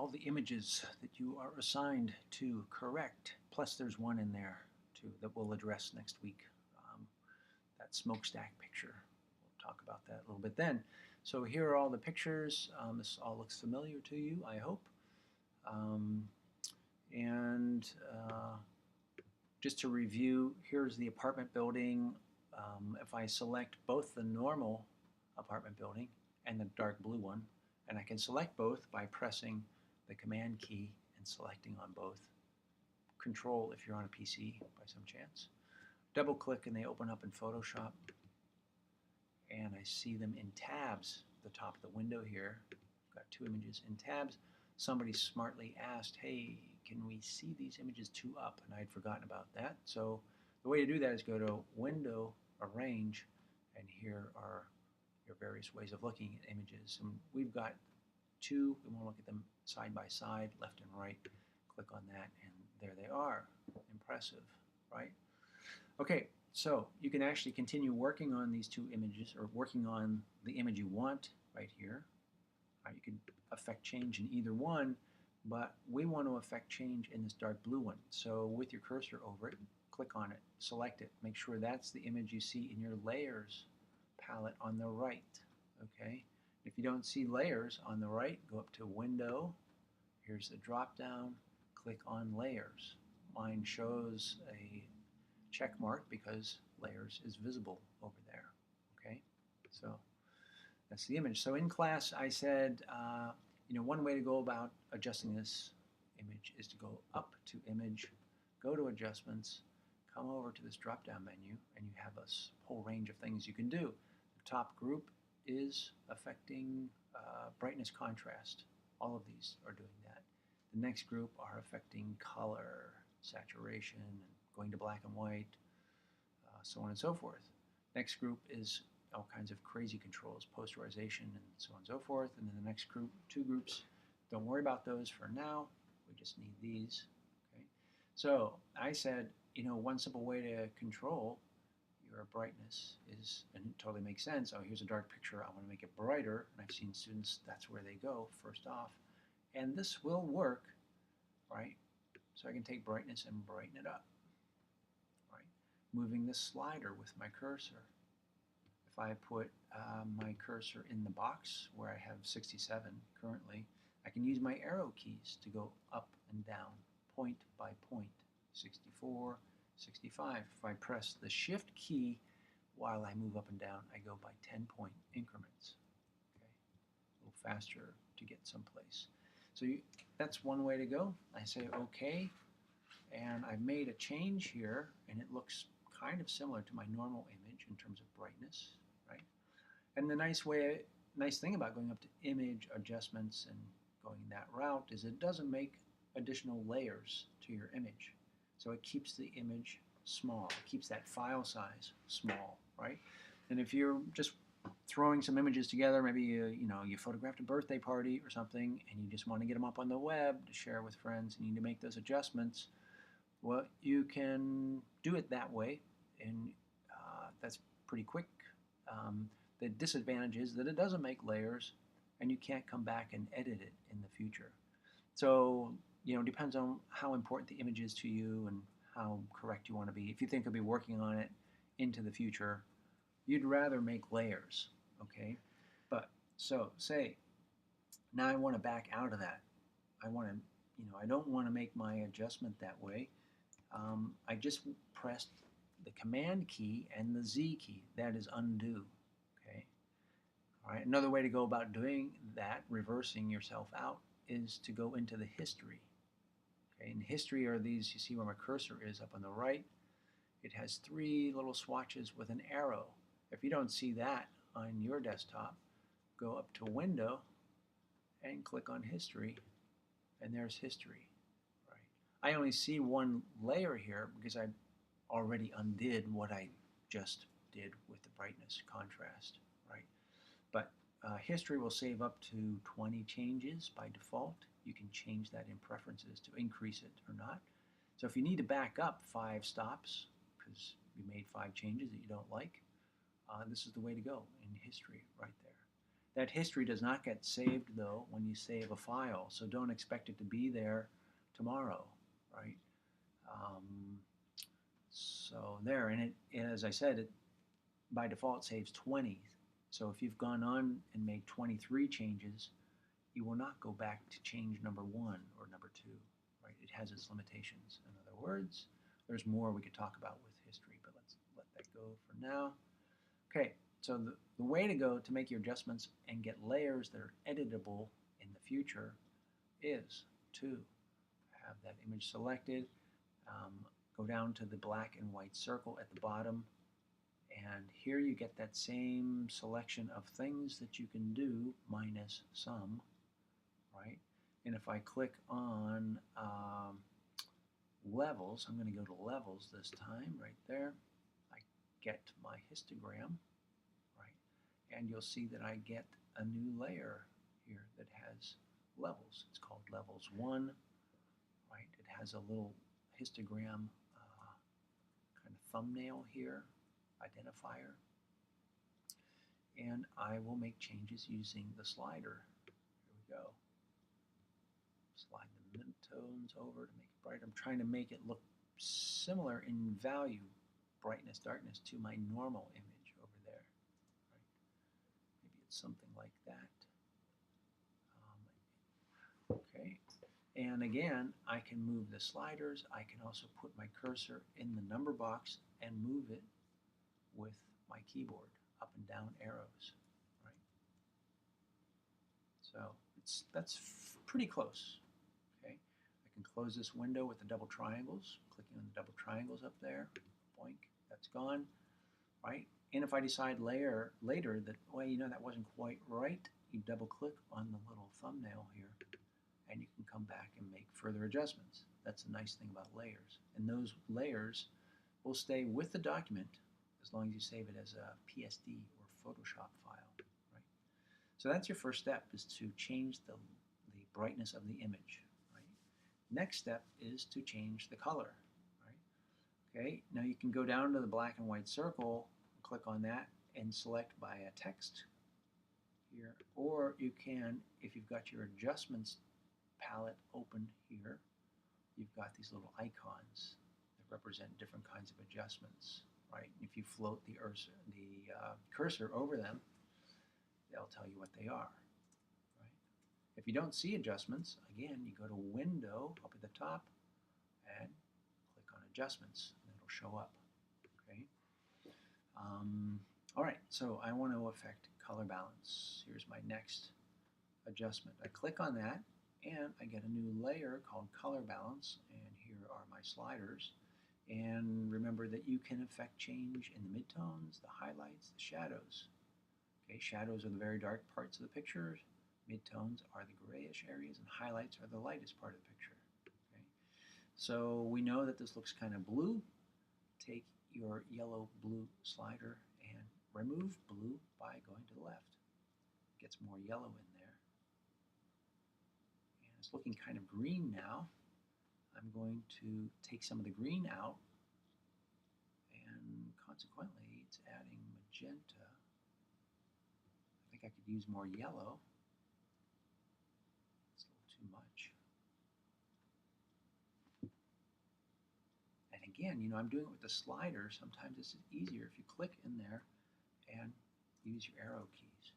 all the images that you are assigned to correct, plus there's one in there too that we'll address next week. That smokestack picture. We'll talk about that a little bit then. So here are all the pictures. This all looks familiar to you, I hope. Um, and just to review, here's the apartment building. If I select both the normal apartment building and the dark blue one, and I can select both by pressing the command key and selecting on both. Control if you're on a PC by some chance. Double click and they open up in Photoshop, and I see them in tabs at the top of the window here. I've got two images in tabs. Somebody smartly asked, hey, can we see these images two up? And I'd forgotten about that. So the way to do that is go to Window, Arrange, and here are your various ways of looking at images. And we've got two. We want to look at them side by side, left and right. Click on that, and there they are. Impressive, right? Okay, so you can actually continue working on these two images, or working on the image you want right here. You can affect change in either one, but we want to affect change in this dark blue one. So with your cursor over it, click on it, select it, make sure that's the image you see in your layers palette on the right. Okay, if you don't see layers on the right, go up to Window, here's the drop down, click on Layers. Mine shows a check mark because layers is visible over there. Okay, so that's the image. So in class I said, one way to go about adjusting this image is to go up to Image, go to Adjustments, come over to this drop down menu, and you have a whole range of things you can do. The top group is affecting brightness, contrast. All of these are doing that. The next group are affecting color, saturation, going to black and white, so on and so forth. Next group is all kinds of crazy controls, posterization, and so on and so forth. And then the next group, two groups, don't worry about those for now. We just need these. Okay. So I said, one simple way to control your brightness is, and it totally makes sense. Oh, here's a dark picture. I want to make it brighter. And I've seen students, that's where they go first off. And this will work, right? So I can take brightness and brighten it up, right? Moving this slider with my cursor. If I put my cursor in the box where I have 67 currently, I can use my arrow keys to go up and down, point by point, 64, 65. If I press the Shift key while I move up and down, I go by 10-point increments. Okay, a little faster to get someplace. So that's one way to go. I say OK, and I've made a change here, and it looks kind of similar to my normal image in terms of brightness, right? And the nice thing about going up to Image, Adjustments, and going that route is it doesn't make additional layers to your image. So it keeps the image small. It keeps that file size small, right? And if you're just throwing some images together, maybe you photographed a birthday party or something, and you just want to get them up on the web to share with friends, and you need to make those adjustments, well, you can do it that way, and that's pretty quick. The disadvantage is that it doesn't make layers, and you can't come back and edit it in the future. So, it depends on how important the image is to you and how correct you want to be. If you think you'll be working on it into the future, you'd rather make layers, okay? But, so, say, now I want to back out of that. I don't want to make my adjustment that way. I just pressed the Command key and the Z key. That is undo, okay? All right, another way to go about doing that, reversing yourself out, is to go into the history. Okay, in history are these, you see where my cursor is up on the right. It has three little swatches with an arrow. If you don't see that on your desktop, go up to Window and click on History, and there's history. Right. I only see one layer here because I already undid what I just did with the brightness contrast, right? But history will save up to 20 changes by default. You can change that in preferences to increase it or not. So if you need to back up 5 stops because you made 5 changes that you don't like, this is the way to go in history right there. That history does not get saved though when you save a file, so don't expect it to be there tomorrow, right? So there, and as I said, it by default saves 20. So if you've gone on and made 23 changes, you will not go back to change number 1 or number 2, right? It has its limitations. In other words, there's more we could talk about with history, but let's let that go for now. Okay, so the way to go to make your adjustments and get layers that are editable in the future is to have that image selected, go down to the black and white circle at the bottom, and here you get that same selection of things that you can do minus some, right? And if I click on levels, I'm going to go to levels this time, right there. I get my histogram, right? And you'll see that I get a new layer here that has levels. It's called levels 1, right? It has a little histogram kind of thumbnail here, identifier. And I will make changes using the slider. Here we go. Slide the midtones over to make it bright. I'm trying to make it look similar in value, brightness, darkness, to my normal image over there. Right? Maybe it's something like that. Okay. And again, I can move the sliders. I can also put my cursor in the number box and move it with my keyboard, up and down arrows, right? So that's pretty close. Okay, I can close this window with the double triangles, clicking on the double triangles up there. Boink, that's gone, right? And if I decide later that, well, you know, that wasn't quite right, you double click on the little thumbnail here, and you can come back and make further adjustments. That's the nice thing about layers. And those layers will stay with the document as long as you save it as a PSD or Photoshop file, right? So that's your first step, is to change the brightness of the image, right? Next step is to change the color, right? Okay, now you can go down to the black and white circle, click on that, and select by a text here, or you can, if you've got your adjustments palette open here, you've got these little icons that represent different kinds of adjustments, right? If you float the cursor over them, they'll tell you what they are, right? If you don't see adjustments, again, you go to Window up at the top and click on Adjustments, and it'll show up, okay? All right, so I want to affect color balance. Here's my next adjustment. I click on that, and I get a new layer called Color Balance, and here are my sliders. And remember that you can affect change in the midtones, the highlights, the shadows. Okay, shadows are the very dark parts of the picture, midtones are the grayish areas, and highlights are the lightest part of the picture. Okay, so we know that this looks kind of blue. Take your yellow-blue slider and remove blue by going to the left. It gets more yellow in there. And it's looking kind of green now. I'm going to take some of the green out, and consequently it's adding magenta. I think I could use more yellow. It's a little too much. And again, you know, I'm doing it with the slider. Sometimes it's easier if you click in there and use your arrow keys.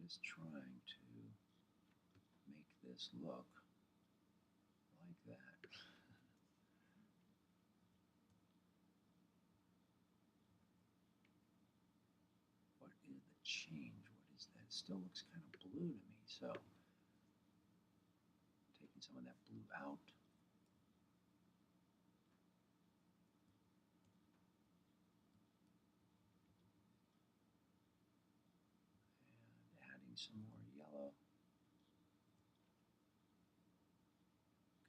Just trying to make this look like that. What is the change? What is that? It still looks kind of blue to me. So taking some of that blue out. And adding some more yellow.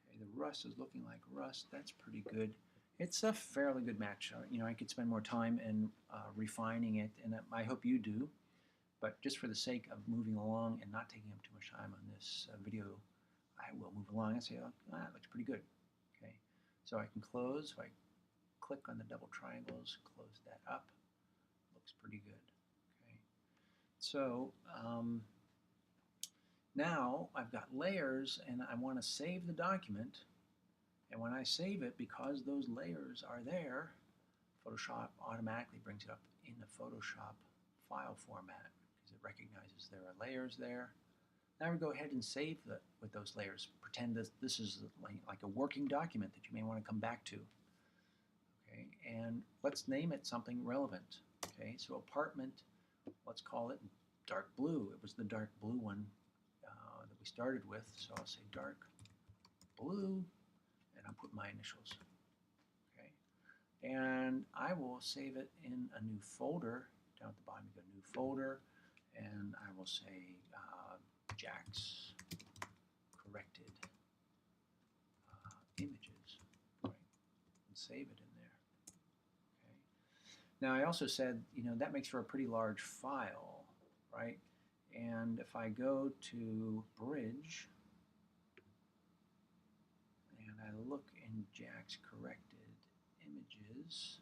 Okay, the rust is looking like rust. That's pretty good. It's a fairly good match. You know, I could spend more time in refining it, and I hope you do. But just for the sake of moving along and not taking up too much time on this video, I will move along and say, oh, that looks pretty good. Okay, so I can close. So I click on the double triangles, close that up. Looks pretty good. Okay. So now I've got layers and I want to save the document. And when I save it, because those layers are there, Photoshop automatically brings it up in the Photoshop file format because it recognizes there are layers there. Now we go ahead and save with those layers. Pretend this is like a working document that you may want to come back to. Okay, and let's name it something relevant. Okay, so apartment, let's call it dark blue. It was the dark blue one that we started with, so I'll say dark blue, and I'll put my initials. Okay, and I will save it in a new folder. Down at the bottom, you go new folder, and I will say Jack's corrected images, right? And save it in there. Okay. Now I also said, that makes for a pretty large file, right? And if I go to Bridge and I look in Jack's corrected images,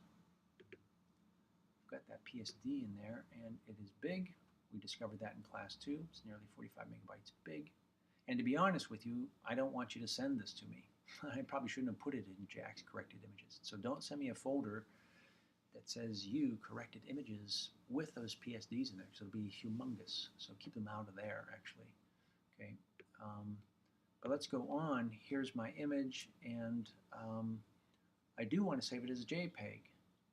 I've got that PSD in there, and it is big. We discovered that in class 2. It's nearly 45 megabytes big. And to be honest with you, I don't want you to send this to me. I probably shouldn't have put it in Jack's corrected images. So don't send me a folder that says you corrected images with those PSDs in there. So it'll be humongous. So keep them out of there, actually. Okay. But let's go on. Here's my image, and I do want to save it as a JPEG.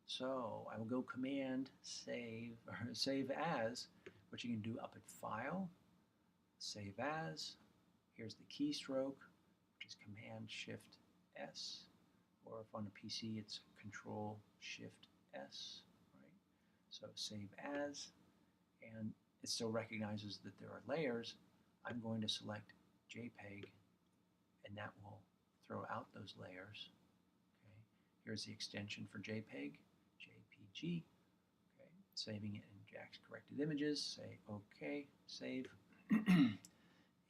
So I will go Command Save, or Save As, which you can do up at File, Save As. Here's the keystroke, which is Command Shift S, or if on a PC it's Control Shift S, right? So Save As, and it still recognizes that there are layers. I'm going to select JPEG, and that will throw out those layers. Okay. Here's the extension for JPEG, JPG. Okay. Saving it in Jack's corrected images. Say OK, save,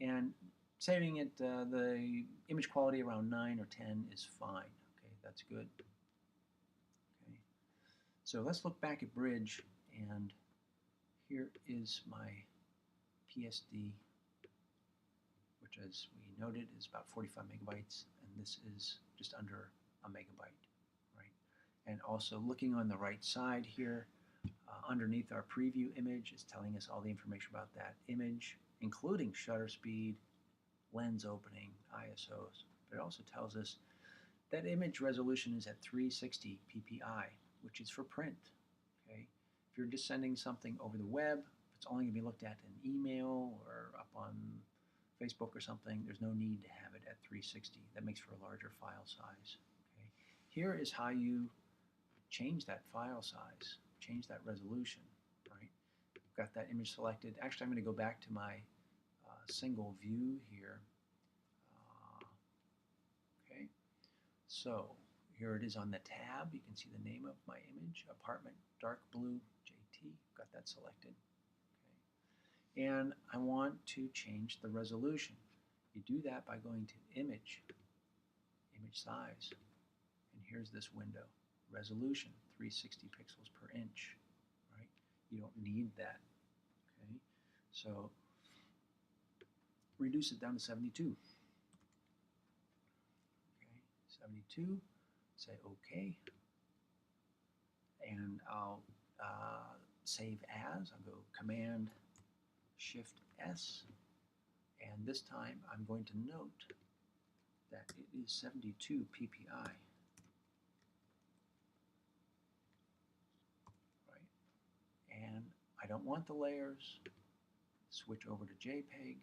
and saving it, the image quality around 9 or 10 is fine. Okay, that's good. Okay, so let's look back at Bridge, and here is my PSD, which, as we noted, is about 45 megabytes, and this is just under a megabyte, right? And also looking on the right side here, underneath our preview image is telling us all the information about that image, including shutter speed, lens opening, ISOs. But it also tells us that image resolution is at 360 ppi, which is for print. Okay, if you're just sending something over the web, it's only going to be looked at in email or up on Facebook or something, there's no need to have it at 360. That makes for a larger file size. Okay, here is how you change that file size, change that resolution. Right, I've got that image selected. Actually, I'm going to go back to my single view here. Okay, so here it is on the tab. You can see the name of my image, Apartment Dark Blue JT. Got that selected. Okay, and I want to change the resolution. You do that by going to Image, Image Size, and here's this window. Resolution, 360 pixels per inch. Right? You don't need that. Okay, so reduce it down to 72. Okay, 72, say OK, and I'll save as. I'll go Command Shift S, and this time I'm going to note that it is 72 ppi. Right, and I don't want the layers. Switch over to JPEG.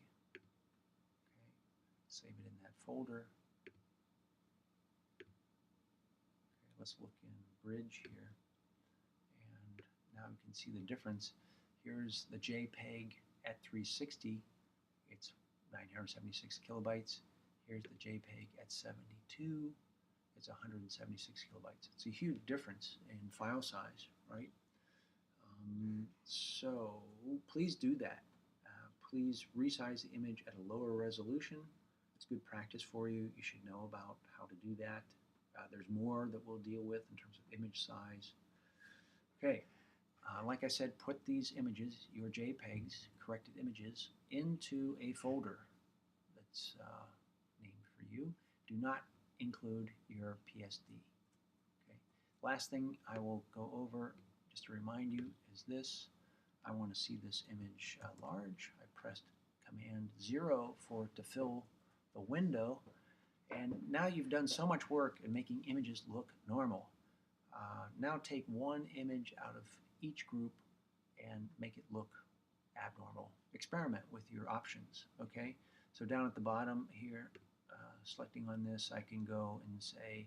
Save it in that folder. Okay, let's look in Bridge here, and now you can see the difference. Here's the JPEG at 360. It's 976 kilobytes. Here's the JPEG at 72. It's 176 kilobytes. It's a huge difference in file size, right? So please do that. Please resize the image at a lower resolution. It's good practice for you. You should know about how to do that. There's more that we'll deal with in terms of image size. Okay, like I said, put these images, your JPEGs, corrected images, into a folder that's named for you. Do not include your PSD. Okay. Last thing I will go over, just to remind you, is this. I want to see this image large. I pressed Command 0 for it to fill the window. And now you've done so much work in making images look normal. Now take one image out of each group and make it look abnormal. Experiment with your options, okay? So down at the bottom here, selecting on this, I can go and say,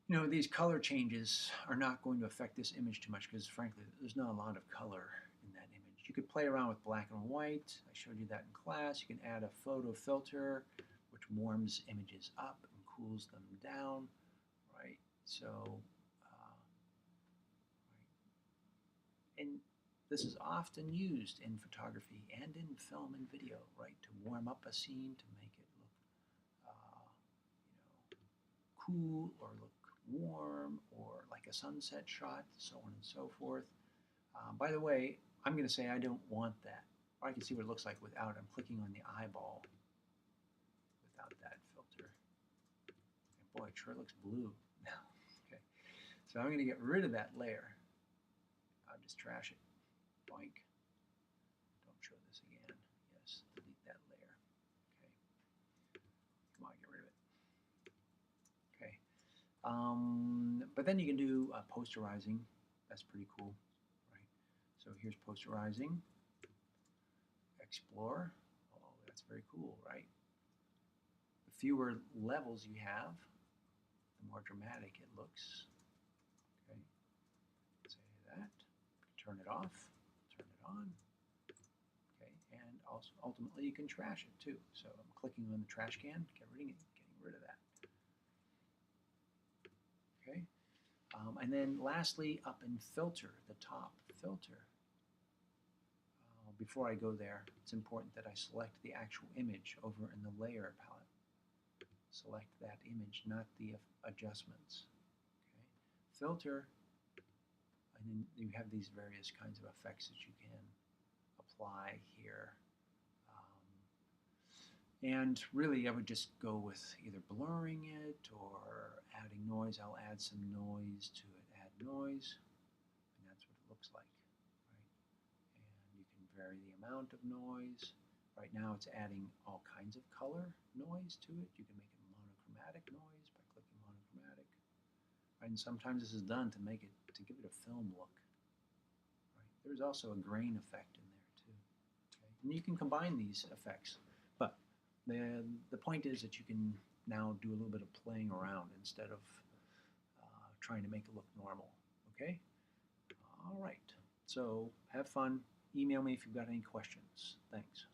you know, these color changes are not going to affect this image too much because frankly, there's not a lot of color in that image. You could play around with black and white. I showed you that in class. You can add a photo filter, which warms images up and cools them down, right? So, and this is often used in photography and in film and video, right? To warm up a scene, to make it look, cool or look warm or like a sunset shot, so on and so forth. By the way, I'm going to say I don't want that. Or I can see what it looks like without. I'm clicking on the eyeball without that filter. And boy, it sure looks blue now. Okay, so I'm going to get rid of that layer. I'll just trash it. Boink. Don't show this again. Yes, delete that layer. Okay. Come on, get rid of it. Okay. But then you can do posterizing. That's pretty cool, right? So here's posterizing. Explore. Oh, that's very cool, right? The fewer levels you have, the more dramatic it looks. Okay. Say that. Turn it off. Turn it on. Okay. And also, ultimately, you can trash it too. So I'm clicking on the trash can, getting rid of that. Okay. And then lastly, up in filter, the top filter. Before I go there, it's important that I select the actual image over in the layer palette. Select that image, not the adjustments. Okay. Filter, and then you have these various kinds of effects that you can apply here. And really, I would just go with either blurring it or adding noise. I'll add some noise to it. Add noise, and that's what it looks like, right? And you can vary the amount of noise. Right now, it's adding all kinds of color noise to it. You can make it monochromatic noise by clicking monochromatic. Right? And sometimes this is done to make it give it a film look. Right? There's also a grain effect in there too. Okay? And you can combine these effects, but the point is that you can now do a little bit of playing around instead of trying to make it look normal. Okay? All right. So have fun. Email me if you've got any questions. Thanks.